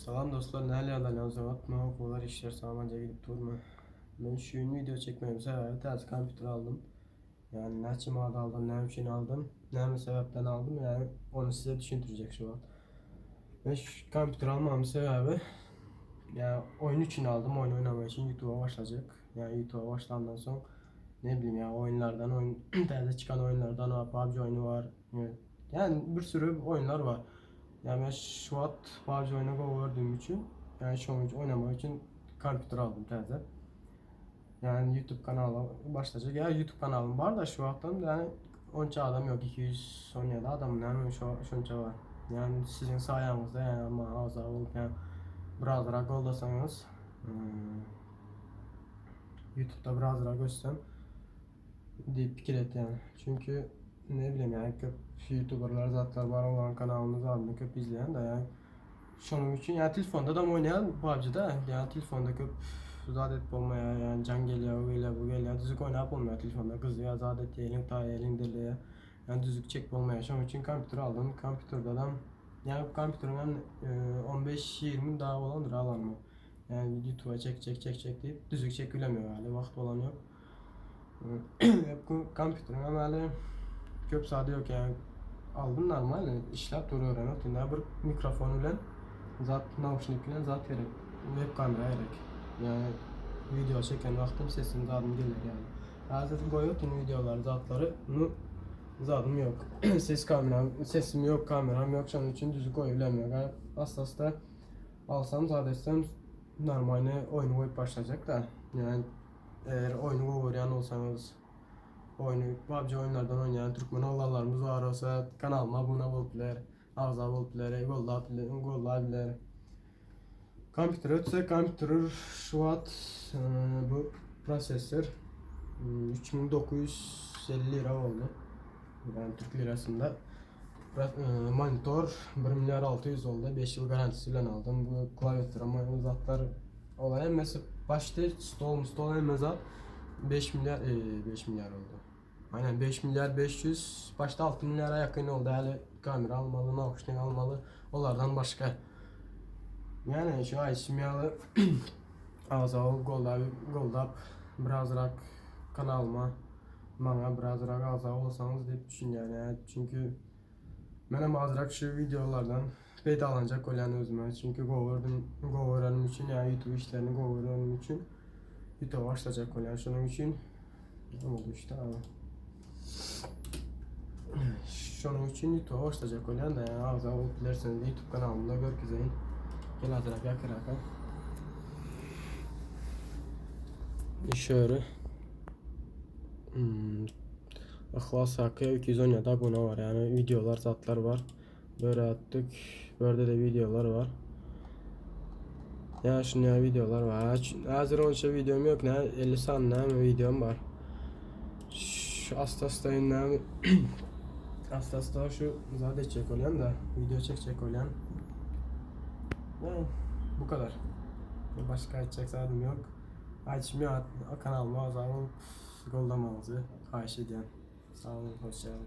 Salam dostlar, nelerden yazıvatma, okullar, işler samanca gidip durma. Ben şu gün video çekmemi sebebi ters kompütür aldım. Yani ne için aldım, ne için aldım, ne sebepten aldım yani onu size düşündürecek şu an. Ben şu kompütür almamın sebebi yani oyun için aldım, oyun oynamak için YouTube'a başlayacak. Yani YouTube'a başlandığından sonra ne bileyim ya oyunlardan oyun taze çıkan oyunlardan var, PUBG oyunu var. Evet. Yani bir sürü oyunlar var. Yani ben şu an PUBG oyunu gördüğüm için yani şu an oynamak için kompütür aldım taze. Yani YouTube kanalı başlayacak. Ya YouTube kanalım var da şu an yani onca adam yok, 217 adam yani şunca var. Yani sizin sayenizde yani ama az olup yani browser'a gollasanız YouTube'da browser'a görsem deyip fikir et yani. Çünkü ne bileyim yani köp YouTuber'lar zaten var olan kanalımızı aldım köp izleyen de yani şunun için yani telefonda da oynayan PUBG'da yani telefonda köp zadet olmaya yani can geliyor öyle bu geliyor düzük oynayıp olmuyor telefonda kızıyor zadet elin ta elin diliyor yani düzük çek olmaya şunun için kompütür aldım kompütürde de yani kompütürden 15-20 daha olandır alanma yani YouTube'a çek deyip düzük çekilemiyor yani vakit olan yok. Hep kompütürün ama öyle köp sade yok yani aldım normal işlep duruyor yani tunda bir mikrofon ile zat naушник ile zat gerek web kamera gerek yani video çeken vaktim sesim zadım gelir yani hazır koyuyorsun videolar zatları nu zadım yok ses kameram sesim yok kameram yok şunun için düzgün koyulamıyor yani hasta alsam zaten normal oyunu koyup başlayacak da yani eğer oyunu oynayan olsanız oyunu PUBG oyunlardan oynayan Türkmen oğlanlarımız var olsa kanalıma abone olabilir, ağza olabilir, gollayabilir. Kompütür ötse kompütür şu an bu prosesör 3950 lira oldu. Yani Türk lirasında. Monitör 1 milyar 600 oldu. 5 yıl garantisiyle aldım. Bu klavyatür ama zatlar olay mesela başta stol emezat 5 milyar 5 milyar oldu. Aynen 5 milyar 500 başta 6 milyara yakın oldu. Yani kamera almalı, naушник almalı. Onlardan başka. Yani şu ay simyalı azal goldap birazrak kanalıma bana birazrak azal olsanız diye düşünüyorum yani. Çünkü benim azrak şu videolardan faydalanacak olan özüme. Çünkü governim için yani YouTube işlerini governim için YouTube başlayacak olan şunun için ne oldu işte abi. Şunun için YouTube başlayacak olan da yani azal olup dilerseniz YouTube kanalımda görkezeyin. Gel azrak yakırak. Şöyle Ahlas Hakkı'ya 217 abone var yani videolar zatlar var. Böyle attık. Böyle de videolar var. Ya şunun videolar var. Hazır onca videom yok ne 50 saniyem videom var. Şu hasta hasta şu zaten çek olan da video çekecek olan. Yani bu kadar. Başka açacak zaten yok. Açmıyor kanalıma o zaman goldamanızı karşı ediyorum. Sağ olun, hoşçakalın.